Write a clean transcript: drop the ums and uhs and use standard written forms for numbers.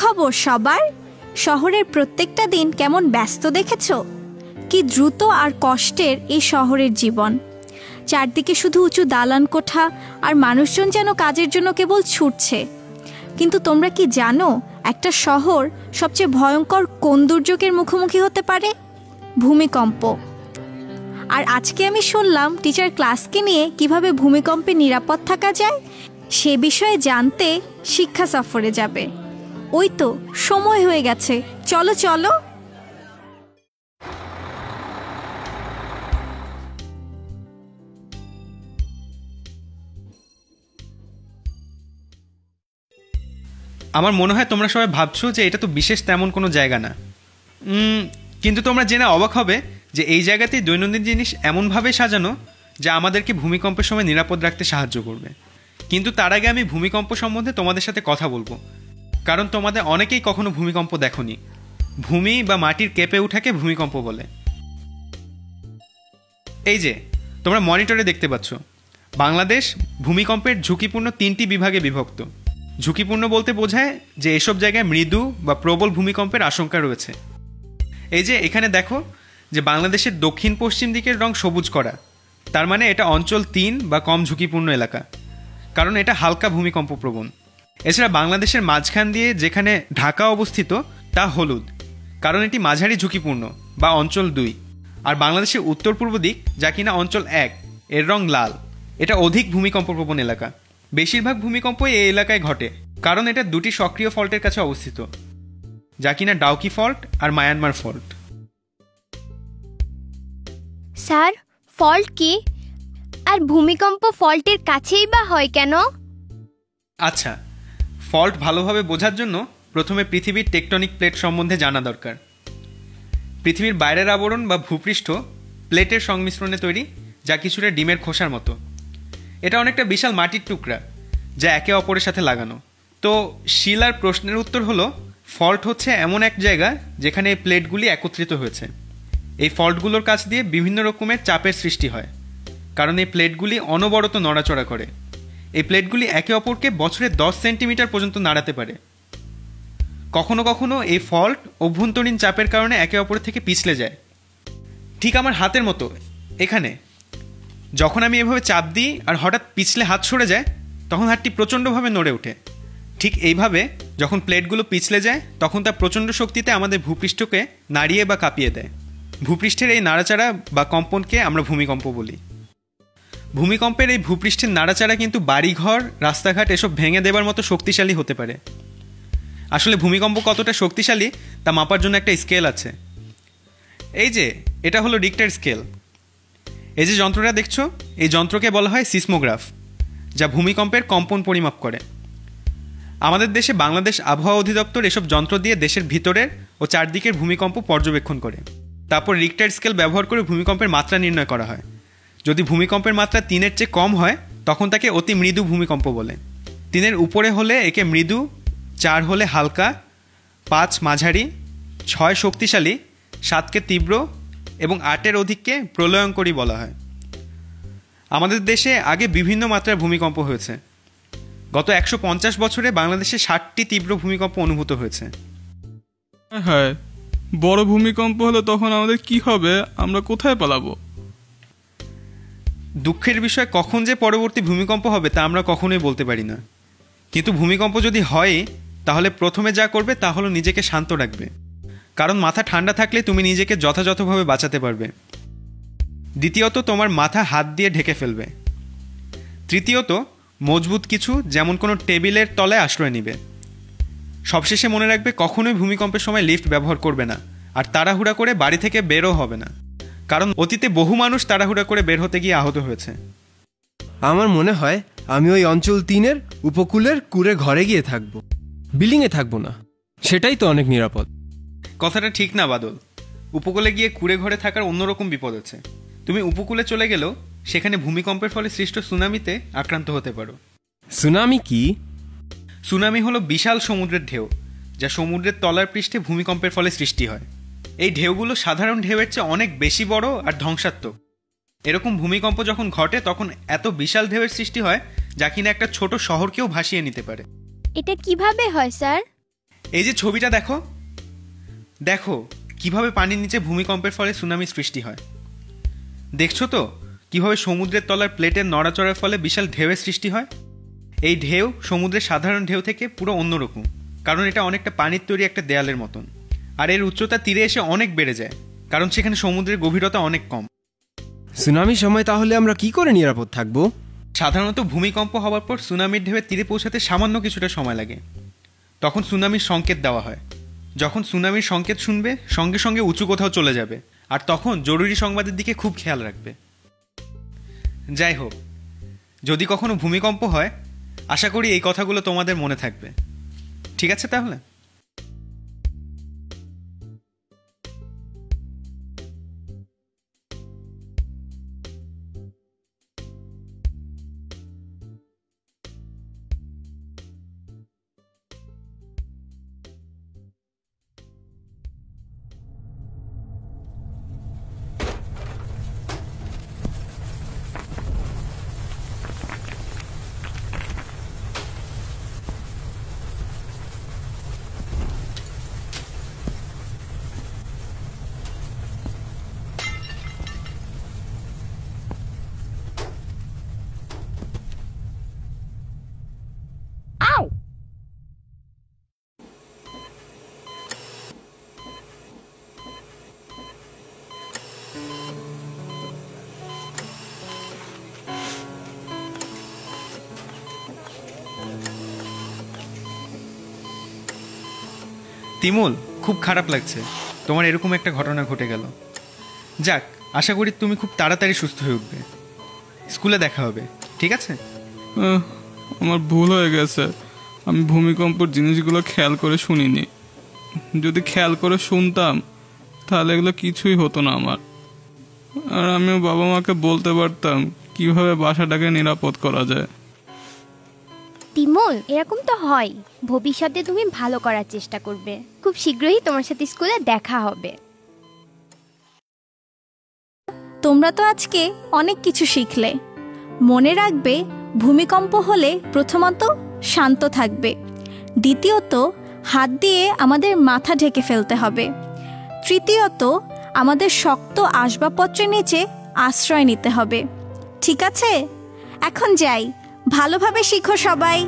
খবর সবার? শহরের প্রত্যেকটা দিন কেমন ব্যস্ত দেখেছো? কি দ্রুত আর কষ্টের এই শহরের জীবন। চারদিকে শুধু উঁচু দালান কোঠা, আর মানুষজন যেন কাজের জন্য কেবল ছুটছে। কিন্তু তোমরা কি জানো একটা শহর সবচেয়ে ভয়ঙ্কর কোন দুর্যোগের মুখোমুখি হতে পারে? ভূমিকম্প। আর আজকে আমি শুনলাম টিচার ক্লাসকে নিয়ে কিভাবে ভূমিকম্পে নিরাপদ থাকা যায় সে বিষয়ে জানতে শিক্ষা সফরে যাবে। ওই তো সময় হয়ে গেছে, চলো চলো। আমার মনে হয় তোমরা সবাই ভাবছো যে এটা তো বিশেষ তেমন কোনো জায়গা না, কিন্তু তোমরা জেনে অবাক হবে যে এই জায়গাতেই দৈনন্দিন জিনিস এমনভাবে সাজানো যা আমাদেরকে ভূমিকম্পের সময় নিরাপদ রাখতে সাহায্য করবে। কিন্তু তার আগে আমি ভূমিকম্প সম্বন্ধে তোমাদের সাথে কথা বলবো, কারণ তোমাদের অনেকেই কখনো ভূমিকম্প দেখোনি। ভূমি বা মাটির কেঁপে ওঠাকে ভূমিকম্প বলে। এই যে তোমরা মনিটরে দেখতে পাচ্ছ, বাংলাদেশ ভূমিকম্পের ঝুঁকিপূর্ণ 3টি বিভাগে বিভক্ত। ঝুঁকিপূর্ণ বলতে বোঝায় যে এসব জায়গায় মৃদু বা প্রবল ভূমিকম্পের আশঙ্কা রয়েছে। এই যে এখানে দেখো যে বাংলাদেশের দক্ষিণ পশ্চিম দিকের রং সবুজ করা, তার মানে এটা অঞ্চল 3 বা কম ঝুঁকিপূর্ণ এলাকা, কারণ এটা হালকা ভূমিকম্প প্রবণ। এছাড়া বাংলাদেশের মাঝখান দিয়ে যেখানে ঢাকা অবস্থিত তা হলুদ, কারণ এটি মাঝারি ঝুঁকিপূর্ণ বা অঞ্চল 2। আর বাংলাদেশের উত্তর পূর্ব দিক যা কিনা অঞ্চল 1, এর রং লাল, এটা অধিক ভূমিকম্প প্রবণ এলাকা। বেশিরভাগ ভূমিকম্পই এই এলাকায় ঘটে, কারণ এটা 2টি সক্রিয় ফল্টের কাছে অবস্থিত, যা কিনা ডাউকি ফল্ট আর মায়ানমার ফল্ট। স্যার, ফল্ট কি? আর ভূমিকম্প ফল্টের কাছেই বা হয় কেন? আচ্ছা, ফল্ট ভালোভাবে বোঝার জন্য প্রথমে পৃথিবীর টেকটনিক প্লেট সম্বন্ধে জানা দরকার। পৃথিবীর বাইরের আবরণ বা ভূপৃষ্ঠ প্লেটের সংমিশ্রণে তৈরি, যা কিছুটা ডিমের খোসার মতো। এটা অনেকটা বিশাল মাটির টুকরা যা একে অপরের সাথে লাগানো। তো শিলার প্রশ্নের উত্তর হলো, ফল্ট হচ্ছে এমন এক জায়গা যেখানে এই প্লেটগুলি একত্রিত হয়েছে। এই ফল্টগুলোর কাছ দিয়ে বিভিন্ন রকমের চাপের সৃষ্টি হয়, কারণ এই প্লেটগুলি অনবরত নড়াচড়া করে। এই প্লেটগুলি একে অপরকে বছরে 10 সেন্টিমিটার পর্যন্ত নাড়াতে পারে। কখনো কখনো এই ফল্ট অভ্যন্তরীণ চাপের কারণে একে অপরের থেকে পিছলে যায়, ঠিক আমার হাতের মতো। এখানে যখন আমি এভাবে চাপ দিই আর হঠাৎ পিছলে হাত সরে যায়, তখন হাতটি প্রচণ্ডভাবে নড়ে ওঠে। ঠিক এইভাবে যখন প্লেটগুলো পিছলে যায়, তখন তা প্রচণ্ড শক্তিতে আমাদের ভূপৃষ্ঠকে নাড়িয়ে বা কাঁপিয়ে দেয়। ভূপৃষ্ঠের এই নাড়াচাড়া বা কম্পনকে আমরা ভূমিকম্প বলি। ভূমিকম্পের এই ভূপৃষ্ঠের নাড়াচাড়া কিন্তু বাড়িঘর, রাস্তাঘাট এসব ভেঙে দেবার মতো শক্তিশালী হতে পারে। আসলে ভূমিকম্প কতটা শক্তিশালী তা মাপার জন্য একটা স্কেল আছে। এই যে এটা হলো রিক্টার স্কেল। এই যে যন্ত্রটা দেখছো, এই যন্ত্রকে বলা হয় সিসমোগ্রাফ, যা ভূমিকম্পের কম্পন পরিমাপ করে। আমাদের দেশে বাংলাদেশ আবহাওয়া অধিদপ্তর এসব যন্ত্র দিয়ে দেশের ভিতরের ও চারদিকের ভূমিকম্প পর্যবেক্ষণ করে। তারপর রিক্টার স্কেল ব্যবহার করে ভূমিকম্পের মাত্রা নির্ণয় করা হয়। যদি ভূমিকম্পের মাত্রা 3-এর চেয়ে কম হয়, তখন তাকে অতি মৃদু ভূমিকম্প বলে। 3-এর উপরে হলে একে মৃদু, 4 হলে হালকা, 5 মাঝারি, 6 শক্তিশালী, 7কে তীব্র এবং 8-এর অধিককে প্রলয়ঙ্করী বলা হয়। আমাদের দেশে আগে বিভিন্ন মাত্রার ভূমিকম্প হয়েছে। গত 150 বছরে বাংলাদেশে 60টি তীব্র ভূমিকম্প অনুভূত হয়েছে। হ্যাঁ, বড় ভূমিকম্প হলে তখন আমাদের কি হবে? আমরা কোথায় পালাবো? দুঃখের বিষয়, কখন যে পরবর্তী ভূমিকম্প হবে তা আমরা কখনোই বলতে পারি না। কিন্তু ভূমিকম্প যদি হয়, তাহলে প্রথমে যা করবে তা হলো নিজেকে শান্ত রাখবে, কারণ মাথা ঠান্ডা থাকলে তুমি নিজেকে যথাযথভাবে বাঁচাতে পারবে। দ্বিতীয়ত, তোমার মাথা হাত দিয়ে ঢেকে ফেলবে। তৃতীয়ত, মজবুত কিছু যেমন কোনো টেবিলের তলায় আশ্রয় নিবে। সবশেষে মনে রাখবে, কখনোই ভূমিকম্পের সময় লিফট ব্যবহার করবে না, আর তাড়াহুড়া করে বাড়ি থেকে বেরও হবে না, কারণ অতীতে বহু মানুষ তাড়াহুড়া করে বের হতে গিয়ে আহত হয়েছে। আমার মনে হয় আমি ওই অঞ্চল 3-এর উপকূলের কুঁড়ে ঘরে গিয়ে থাকবো, বিল্ডিংয়ে থাকবো না। সেটাই তো অনেক নিরাপদ। কথাটা ঠিক না বাদল। উপকূলে গিয়ে কুঁড়ে ঘরে থাকার অন্যরকম বিপদ আছে। তুমি উপকূলে চলে গেলেও সেখানে ভূমিকম্পের ফলে সৃষ্ট সুনামিতে আক্রান্ত হতে পারো। সুনামি কি? সুনামি হলো বিশাল সমুদ্রের ঢেউ, যা সমুদ্রের তলার পৃষ্ঠে ভূমিকম্পের ফলে সৃষ্টি হয়। এই ঢেউগুলো সাধারণ ঢেউয়ের চেয়ে অনেক বেশি বড় আর ধ্বংসাত্মক। এরকম ভূমিকম্প যখন ঘটে, তখন এত বিশাল ঢেউয়ের সৃষ্টি হয় যা কিনা একটা ছোট শহরকেও ভাসিয়ে নিতে পারে। এটা কিভাবে হয় স্যার? এই যে ছবিটা দেখো, দেখো কিভাবে পানির নিচে ভূমিকম্পের ফলে সুনামি সৃষ্টি হয়। দেখছো তো কিভাবে সমুদ্রের তলার প্লেটের নড়াচড়ার ফলে বিশাল ঢেউয়ের সৃষ্টি হয়। এই ঢেউ সমুদ্রের সাধারণ ঢেউ থেকে পুরো অন্যরকম, কারণ এটা অনেকটা পানির তৈরি একটা দেয়ালের মতন। আর এর উচ্চতা তীরে এসে অনেক বেড়ে যায়, কারণ সেখানে সমুদ্রের গভীরতা অনেক কম। সুনামির সময় তাহলে আমরা কি করে নিরাপদ থাকবো? সাধারণত ভূমিকম্প হওয়ার পর সুনামির ঢেউয়ে তীরে পৌঁছাতে সামান্য কিছুটা সময় লাগে। তখন সুনামির সংকেত দেওয়া হয়। যখন সুনামির সংকেত শুনবে সঙ্গে সঙ্গে উঁচু কোথাও চলে যাবে, আর তখন জরুরি সংবাদের দিকে খুব খেয়াল রাখবে। যাই হোক, যদি কখনো ভূমিকম্প হয় আশা করি এই কথাগুলো তোমাদের মনে থাকবে। ঠিক আছে তাহলে? তিমুল, খুব খারাপ লাগছে তোমার এরকম একটা ঘটনা ঘটে গেল। যাক, আশা করি তুমি খুব তাড়াতাড়ি সুস্থ হয়ে উঠবে। স্কুলে দেখা হবে, ঠিক আছে? আমার ভুল হয়ে গেছে, আমি ভূমিকম্পর জিনিসগুলো খেয়াল করে শুনিনি। যদি খেয়াল করে শুনতাম তাহলে এগুলো কিছুই হতো না আমার। আর আমিও বাবা মাকে বলতে পারতাম কিভাবে বাসাটাকে নিরাপদ করা যায়। তিমুল, এরকম তো হয়। ভবিষ্যতে তুমি ভালো করার চেষ্টা করবে। খুব শীঘ্রই তোমার সাথে স্কুলে দেখা হবে। তোমরা তো আজকে অনেক কিছু শিখলে। মনে রাখবে, ভূমিকম্প হলে প্রথমত শান্ত থাকবে, দ্বিতীয়ত হাত দিয়ে আমাদের মাথা ঢেকে ফেলতে হবে, তৃতীয়ত আমাদের শক্ত আসবাবপত্রের নিচে আশ্রয় নিতে হবে। ঠিক আছে, এখন যাই। ভালোভাবে শিখো সবাই।